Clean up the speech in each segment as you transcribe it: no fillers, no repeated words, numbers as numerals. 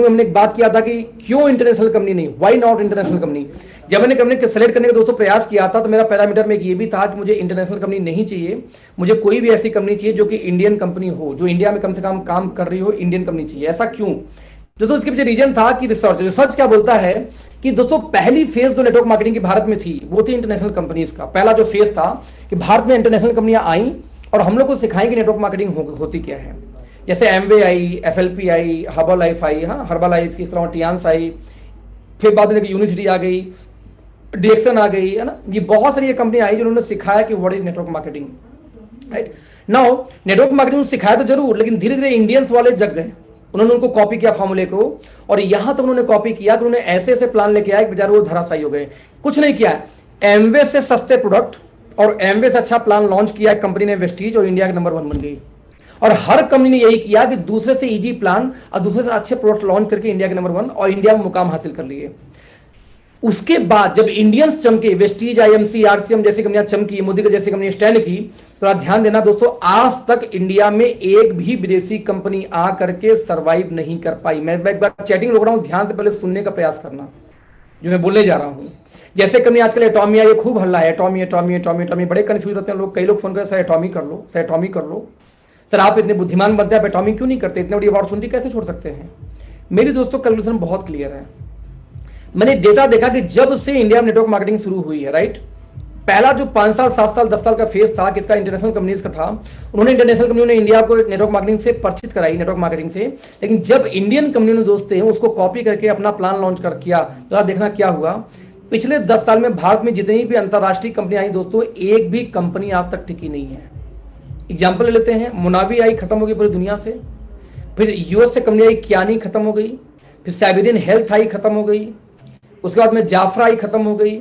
हमने एक बात किया था कि क्यों इंटरनेशनल कंपनी नहीं, व्हाई नॉट इंटरनेशनल कंपनी। जब मैंने कंपनी सेलेक्ट करने का दोस्तों प्रयास किया था तो मेरा पैरामीटर में एक ये भी था कि मुझे इंटरनेशनल कंपनी नहीं चाहिए, मुझे कोई भी ऐसी कंपनी चाहिए जो कि इंडियन कंपनी हो, जो इंडिया में कम से कम काम कर रही हो, इंडियन कंपनी चाहिए। ऐसा क्यों दोस्तों? इसके पीछे रीजन था कि रिसर्च क्या बोलता है कि दोस्तों पहली फेज जो नेटवर्क मार्केटिंग की भारत में थी वो थी इंटरनेशनल कंपनीज का। पहला जो फेज था कि भारत में इंटरनेशनल कंपनियां आई और हम लोग को सिखाएंगे नेटवर्क मार्केटिंग होती क्या है। जैसे Amway I, FLP I, herbal life I, हाँ हर्बल लाइफ की तरह टियान्स आई, फिर बाद में देखिए यूनिवर्सिटी आ गई, डीएक्सन आ गई, है ना। ये बहुत सारी कंपनी आई जिन्होंने सिखाया कि what is network marketing, right. Now network marketing सिखाया तो जरूर, लेकिन धीरे धीरे इंडियंस वाले जग गए, उन्होंने उनको कॉपी किया फॉर्मूले को, और यहां तक उन्होंने कॉपी किया कि उन्होंने ऐसे ऐसे प्लान लेके आए कि बेचारे वो धराशायी हो गए। कुछ नहीं किया, एमवे से सस्ते प्रोडक्ट और एमवे से अच्छा प्लान लॉन्च किया कंपनी ने वेस्टीज, और इंडिया के नंबर 1 बन गई। और हर कंपनी ने यही किया कि दूसरे से इजी प्लान और दूसरे से अच्छे प्रोडक्ट लॉन्च करके इंडिया के नंबर 1 और इंडिया में मुकाम हासिल कर लिए। उसके बाद जब इंडियंस चमके, वेस्टीज, आईएमसी, आरसीएम जैसी कंपनियां चमकी, मोदी का जैसी कंपनी स्टैंड की, तो आप ध्यान देना दोस्तों, आज तक इंडिया में एक भी विदेशी कंपनी आ करके सर्वाइव नहीं कर पाई। मैं एक बार चैटिंग रोक रहा हूं, ध्यान से पहले सुनने का प्रयास करना जो मैं बोलने जा रहा हूं। जैसे कंपनी आजकल एटॉमी आई, ये खूब हल्ला है, एटॉमी एटॉमी एटॉमी एटॉमी, बड़े कंफ्यूज होते हैं लोग। कई लोग फोन कर, सर एटॉमी कर लो, सर एटॉमी कर लो। सर आप इतने बुद्धिमान बनते हैं, आप एटॉमी क्यों नहीं करते? इतने बड़ी अपॉर्चुनिटी कैसे छोड़ सकते हैं? मेरी दोस्तों कैलकुलेशन बहुत क्लियर है। मैंने डेटा देखा कि जब से इंडिया में नेटवर्क मार्केटिंग शुरू हुई है, राइट, पहला जो 5 साल 7 साल 10 साल का फेज था किसका, इंटरनेशनल कंपनीज का था। उन्होंने इंटरनेशनल कंपनियों ने इंडिया को नेटवर्क मार्केटिंग से परिचित कराई, नेटवर्क मार्केटिंग से। लेकिन जब इंडियन कंपनियों ने दोस्तों उसको कॉपी करके अपना प्लान लॉन्च कर किया, तो देखना क्या हुआ। पिछले 10 साल में भारत में जितनी भी अंतरराष्ट्रीय कंपनी आई दोस्तों, एक भी कंपनी आज तक टिकी नहीं है। एग्जाम्पल ले लेते हैं, मुनावी आई, खत्म हो गई पूरी दुनिया से। फिर यूएस से कंपनी आई, कियानी खत्म हो गई। फिर साइबेरियन हेल्थ आई, खत्म हो गई। उसके बाद में जाफरा आई, खत्म हो गई।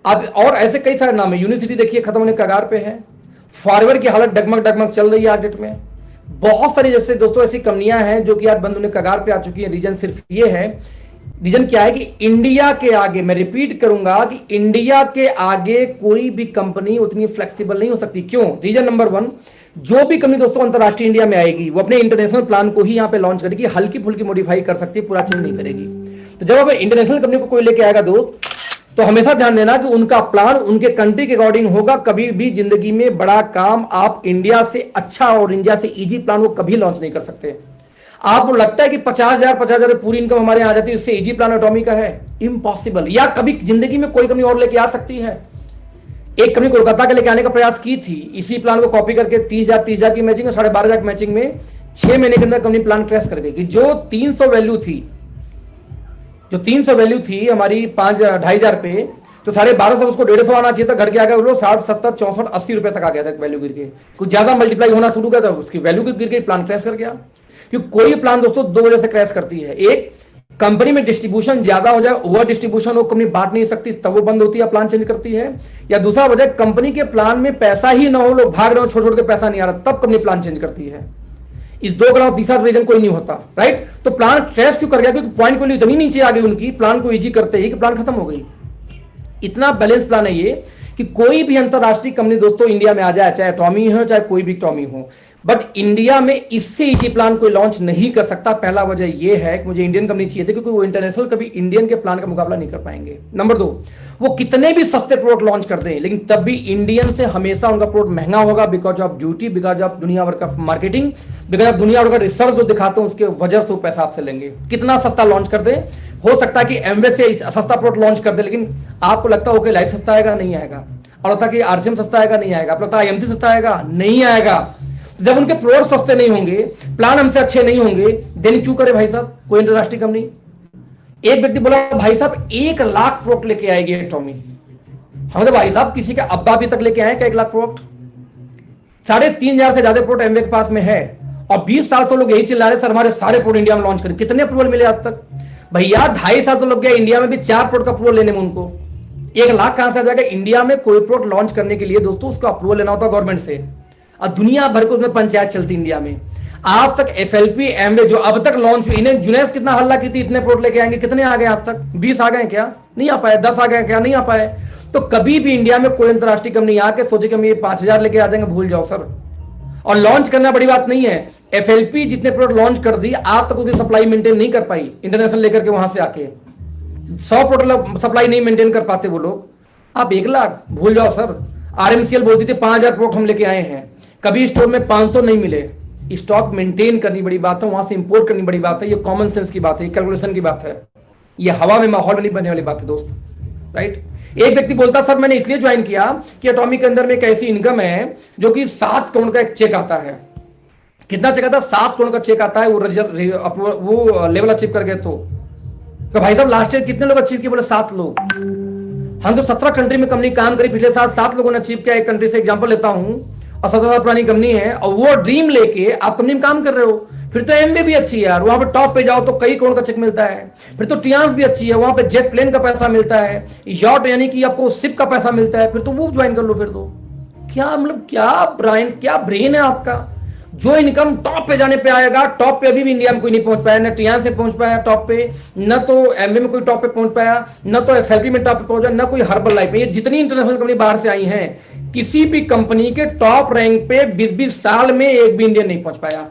अब और ऐसे कई सारे नाम है। यूनिवर्सिटी देखिए खत्म होने कगार पे है। फॉरवर्ड की हालत डगमग डगमग चल रही है आज डेट में। बहुत सारी जैसे दोस्तों ऐसी कंपनियां हैं जो कि आज बंद होने कगार पे आ चुकी है। रीजन सिर्फ ये है, रीजन क्या है कि इंडिया के आगे, मैं रिपीट करूंगा कि इंडिया के आगे कोई भी कंपनी उतनी फ्लेक्सिबल नहीं हो सकती। क्यों? रीजन नंबर 1, जो भी कंपनी दोस्तों अंतरराष्ट्रीय इंडिया में आएगी वो अपने इंटरनेशनल प्लान को ही यहां पे लॉन्च करेगी, हल्की फुल्की मॉडिफाई कर सकती है, पूरा चेंज नहीं करेगी। तो जब अब इंटरनेशनल कंपनी को कोई लेके आएगा दोस्त, तो हमेशा ध्यान देना कि उनका प्लान उनके कंट्री के अकॉर्डिंग होगा। कभी भी जिंदगी में बड़ा काम आप इंडिया से अच्छा और इंडिया से इजी प्लान वो कभी लॉन्च नहीं कर सकते। आपको लगता है कि 50,000 पूरी इनकम हमारे यहाँ आ जाती है, इससे इजी प्लान एटॉमी का है? इम्पॉसिबल। या कभी जिंदगी में कोई कंपनी और लेके आ सकती है? एक कंपनी कोलकाता के लेके आने का प्रयास की थी, इसी प्लान को कॉपी करके 30,000 की मैचिंग, 12,500 की मैचिंग में 6 महीने के अंदर कंपनी प्लान क्रैश कर गई। जो 300 वैल्यू थी, जो 300 वैल्यू थी हमारी 5,500 पे, तो 1250 उसको 150 आना चाहिए था, घर के आ गया वो 60, 70, 64, 80 रुपए तक आ गया था वैल्यू गिर के। कुछ ज्यादा मल्टीप्लाई होना शुरू किया था, उसकी वैल्यू गिर गई, प्लान क्रैश कर गया। क्योंकि कोई प्लान दोस्तों 2 वजह से क्रैश करती है। एक, कंपनी में डिस्ट्रीब्यूशन ज्यादा हो जाए, ओवर डिस्ट्रीब्यूशन वो कंपनी बांट नहीं सकती, तब वो बंद होती है, प्लान चेंज करती है। या दूसरा वजह, कंपनी के प्लान में पैसा ही ना हो, लोग भाग रहे हो, छोड़ छोड़ के पैसा नहीं आ रहा, तब कंपनी प्लान चेंज करती है। इस 2 का तीसरा रीजन कोई नहीं होता, राइट। तो प्लान क्रैश क्यों कर गया? क्योंकि पॉइंट वैल्यू इतनी नीचे आ गई उनकी, प्लान को इजी करते ही कि प्लान खत्म हो गई। इतना बैलेंस प्लान है ये कि कोई भी अंतरराष्ट्रीय कंपनी दोस्तों इंडिया में आ जाए, चाहे टॉमी हो चाहे कोई भी टॉमी हो, बट इंडिया में इससे इजी प्लान कोई लॉन्च नहीं कर सकता। पहला वजह यह है कि मुझे इंडियन कंपनी चाहिए थी, क्योंकि वो इंटरनेशनल कभी इंडियन के प्लान का मुकाबला नहीं कर पाएंगे। नंबर 2, वो कितने भी सस्ते प्रोडक्ट लॉन्च कर दें, लेकिन तब भी इंडियन से हमेशा उनका प्रोडक्ट महंगा होगा, because of duty, because of दुनिया भर का मार्केटिंग, बिकॉज ऑफ दुनिया भर का रिसर्च जो दिखाते हैं उसके वजह से वो पैसा आपसे लेंगे। कितना सस्ता लॉन्च कर दे, हो सकता है कि एमवे से सस्ता प्रोडक्ट लॉन्च कर दे, लेकिन आपको लगता है ओके लाइफ सस्ता आएगा, नहीं आएगा। और लगता है कि आरसीएम सस्ता आएगा, नहीं आएगा। आपको लगता है आईएमसी सस्ता आएगा, नहीं आएगा। जब उनके प्रोडक्ट सस्ते नहीं होंगे, प्लान हमसे अच्छे नहीं होंगे, देन क्यों करे भाई साहब कोई अंतरराष्ट्रीय कंपनी? एक व्यक्ति बोला भाई साहब 1 लाख प्रोडक्ट लेके आएगी टॉमी। हम तो भाई साहब किसी का अब्बा भी तक लेके आए क्या 1 लाख प्रोडक्ट? 3,500 से ज्यादा प्रोडक्ट एमवे के पास में है, और 20 साल से लोग यही चिल्ला रहे सर हमारे सारे प्रोडक्ट इंडिया में लॉन्च करें। कितने अप्रूवल मिले आज तक? भैया 2.5 साल तो लग गया इंडिया में भी 4 प्रोडक्ट का अप्रूवल लेने में उनको। 1 लाख कहां से आ जाएगा? इंडिया में कोई प्रोडक्ट लॉन्च करने के लिए दोस्तों उसका अप्रूवल लेना होता है गवर्नमेंट से, और दुनिया भर को उसमें पंचायत चलती इंडिया में। आज तक एफएलपी, एमवे जो अब तक लॉन्च हुई, इन्हें जुनेस कितना हल्ला की थी, इतने प्रोडक्ट लेके आएंगे, कितने आ गए आज तक? 20 आ गए क्या? नहीं आ पाए। 10 आ गए क्या? नहीं आ पाए। तो कभी भी इंडिया में कोई अंतरराष्ट्रीय कंपनी आके सोचे कि हम ये 5,000 लेके आ जाएंगे, भूल जाओ सर। और लॉन्च करना बड़ी बात नहीं है। एफएलपी जितने प्रोडक्ट लॉन्च कर दी, आज तक उसकी सप्लाई मेंटेन नहीं कर पाई इंटरनेशनल लेकर के, वहां से आके 100 प्रोडक्ट सप्लाई नहीं मेंटेन कर पाते वो लोग। आप 1 लाख भूल जाओ सर। आरएमसीएल बोलती थी 5000 प्रोडक्ट हम लेके आए हैं, कभी स्टोर में 500 नहीं मिले। स्टॉक मेंटेन करनी बड़ी बात है, वहां से इंपोर्ट करनी बड़ी बात है। ये कॉमन सेंस की बात है, ये कैलकुलेशन की बात है, ये हवा में माहौल में नहीं बनने वाली बात है दोस्त, राइट। एक व्यक्ति बोलता सर मैंने इसलिए ज्वाइन किया कि एटॉमिक के अंदर में एक ऐसी इनकम है जो कि 7 करोड़ का एक चेक आता है। कितना चेक आता है? 7 करोड़ का चेक आता है। वो लेवल अचीव कर गए तो भाई साहब लास्ट ईयर कितने लोग अचीव किए? बोले 7 लोग। हम तो 17 कंट्री में कंपनी काम करी पिछले साल, 7 लोगों ने अचीव किया। एक कंट्री से एग्जांपल लेता हूं, और 17 साल पुरानी कंपनी है, और वो ड्रीम लेके आप कंपनी में काम कर रहे हो। फिर तो एमवे भी अच्छी है यार, वहां पे टॉप पे जाओ तो कई करोड़ का चेक मिलता है। फिर तो ट्रियम्फ भी अच्छी है, वहां पे जेट प्लेन का पैसा मिलता है, यॉट यानी कि आपको शिप का पैसा मिलता है। फिर तो वो ज्वाइन कर लो। फिर तो क्या मतलब, क्या ब्रेन है आपका? जो इनकम टॉप पे जाने पे आएगा, टॉप पे अभी भी इंडिया में कोई नहीं पहुंच पाया, न ट्रियम्फ से पहुंच पाया टॉप पे, न तो एमवे में कोई टॉप पे पहुंच पाया, न तो एफएलपी में टॉप पे पहुंचा, न कोई हर्बल लाइफ में। ये जितनी इंटरनेशनल कंपनी बाहर से आई हैं, किसी भी कंपनी के टॉप रैंक पे 20-20 साल में एक भी इंडियन नहीं पहुंच पाया।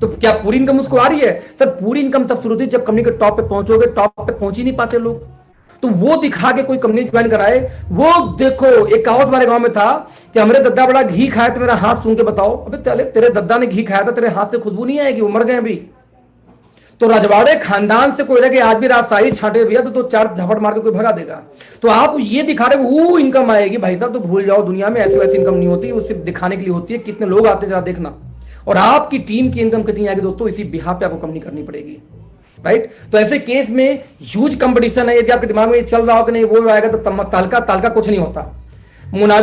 तो क्या पूरी इनकम उसको आ रही है? सर पूरी इनकम तब शुरू होती है जब कंपनी के टॉप पे पहुंचोगे। टॉप पे पहुंच ही नहीं पाते लोग, तो वो दिखा के कोई कंपनी ज्वाइन कराए। वो देखो, एक कहावत हमारे गांव में था कि हमारे दद्दा बड़ा घी खाया तो मेरा हाथ सूंघ के बताओ। अबे तेरे दद्दा ने घी खाया था, तेरे हाथ से खुशबू नहीं आएगी, वो मर गए अभी। तो रजवाड़े खानदान से कोई रहे आज भी राजशाही छांटे भैया तो 4 झपट मार के कोई भगा देगा। तो आप ये दिखा रहे वो इनकम आएगी, भाई साहब तो भूल जाओ, दुनिया में ऐसी वैसी इनकम नहीं होती, वो सिर्फ दिखाने के लिए होती है। कितने लोग आते जरा देखना, और आपकी टीम की इनकम कितनी आएगी दोस्तों, इसी बिहाफ पे आपको कंपनी करनी पड़ेगी, राइट। तो ऐसे केस में ह्यूज कंपटीशन है। यदि आपके दिमाग में ये चल रहा हो कि नहीं वो आएगा तो तालका कुछ नहीं होता।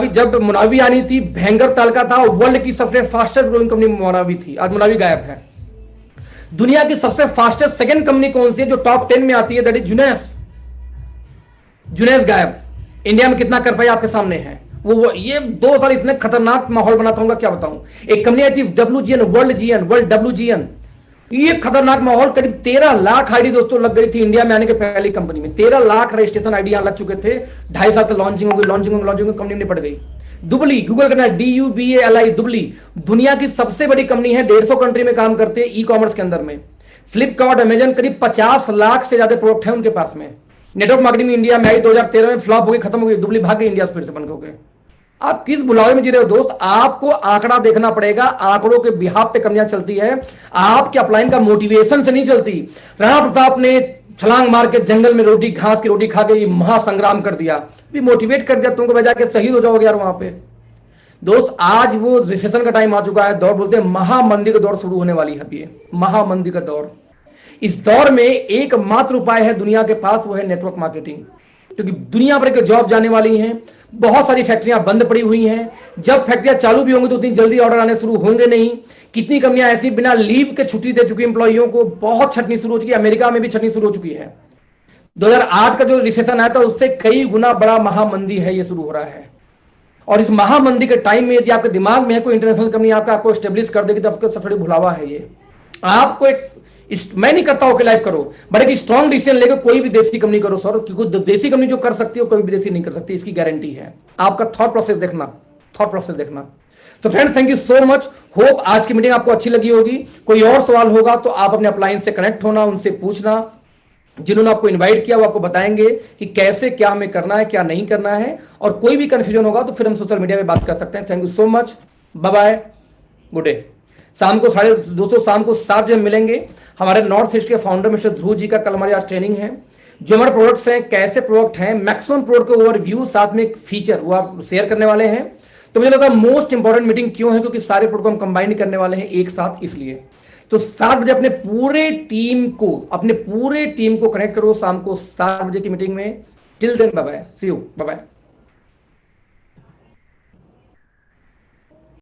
जब मुनावी आनी थी, भयंकर तालका था, वर्ल्ड की सबसे फास्टेस्ट ग्रोइंग कंपनी मुनावी थी। आज मुनावी गायब है। दुनिया की सबसे फास्टेस्ट सेकंड कंपनी कौन सी है जो टॉप 10 में आती है? दैट इज जुनेस गायब। इंडिया में कितना कर पाए आपके सामने है। वो ये 2 साल इतने खतरनाक माहौल बनाता हूँ, क्या बताऊं। एक कंपनी आई थी वर्ल्ड WGN, ये खतरनाक माहौल। करीब 13 लाख आईडी दोस्तों लग गई थी इंडिया में आने के पहली कंपनी में। 13 लाख रजिस्ट्रेशन आईडी यहां लग चुके थे। 2.5 साल से लॉन्चिंग हो गई, कंपनी में पड़ गई। दुबली, गूगल करना DUBALI, दुबली दुनिया की सबसे बड़ी कंपनी है, 150 कंट्री में काम करते हैं ई कॉमर्स के अंदर में। फ्लिपकार्ट, अमेजन, करीब 50 लाख से ज्यादा प्रोडक्ट है उनके पास में। नेटवर्क मार्केटिंग इंडिया में आई 2013 में, फ्लॉप हो गई, खत्म हो गई। दुबली भाग गई इंडिया से फिर से बन गए। आप किस बुलावे में जी रहे हो दोस्त? आपको आंकड़ा देखना पड़ेगा। आंकड़ों के बिहाफ पे कंपनियां चलती है, आपके अपलाइन का मोटिवेशन से नहीं चलती। राणा प्रताप ने छलांग मार के जंगल में घास की रोटी खा के महासंग्राम कर दिया, भी मोटिवेट कर दिया तुमको, बजा के शहीद हो जाओगे यार वहां पे। दोस्त आज वो रिसेशन का टाइम आ चुका है, दौड़ बोलते हैं महामंदी का दौर शुरू होने वाली है। ये महामंदी का दौर, इस दौर में एकमात्र उपाय है दुनिया के पास, वो है नेटवर्क मार्केटिंग। क्योंकि दुनिया भर के जॉब जाने वाली हैं, बहुत सारी फैक्ट्रियां बंद पड़ी हुई हैं। जब फैक्ट्रियां चालू भी होंगी तो उतनी जल्दी ऑर्डर आने शुरू होंगे नहीं। कितनी कंपनियां ऐसी बिना लीव के छुट्टी दे चुकी एम्प्लॉइयों को, बहुत छटनी शुरू हो चुकी है। अमेरिका में भी छटनी शुरू हो चुकी है। 2008 का जो रिसेशन आया था उससे कई गुना बड़ा महामंदी है ये शुरू हो रहा है। और इस महामंदी के टाइम में यदि आपके दिमाग में है कोई इंटरनेशनल कंपनी आपको स्टेब्लिश कर देगी तो आपको सबसे बड़ी भुलावा है ये। आपको मैं नहीं करता हूं कि लाइव करो, बट एक स्ट्रॉन्ग डिसीजन लेकर कोई भी देसी कंपनी करो सर, क्योंकि देसी कंपनी जो कर सकती है कोई भी देसी नहीं कर सकती, इसकी गारंटी है। आपका थॉट प्रोसेस देखना। तो friend thank you so much. Hope आज की मीटिंग आपको अच्छी लगी होगी। कोई और सवाल होगा तो आप अपने अपलाइन से कनेक्ट होना, उनसे पूछना। जिन्होंने आपको इनवाइट किया वो आपको बताएंगे कि कैसे क्या हमें करना है, क्या नहीं करना है। और कोई भी कंफ्यूजन होगा तो फिर हम सोशल मीडिया में बात कर सकते हैं। Thank you so much, bye bye, good day. शाम को 2:30 शाम को 7 बजे मिलेंगे। हमारे नॉर्थ ईस्ट के फाउंडर मिस्टर ध्रुव जी का कल हमारी आज ट्रेनिंग है। जो हमारे प्रोडक्ट्स हैं, कैसे प्रोडक्ट हैं, मैक्सिमम प्रोडक्ट का ओवरव्यू, साथ में एक फीचर वो आप शेयर करने वाले हैं। तो मुझे लगा मोस्ट इंपॉर्टेंट मीटिंग क्यों है, क्योंकि सारे प्रोडक्ट को हम कंबाइन करने वाले हैं एक साथ, इसलिए। तो 7 बजे अपने पूरे टीम को कनेक्ट करो शाम को 7 बजे की मीटिंग में। Till then bye bye, see you, bye bye.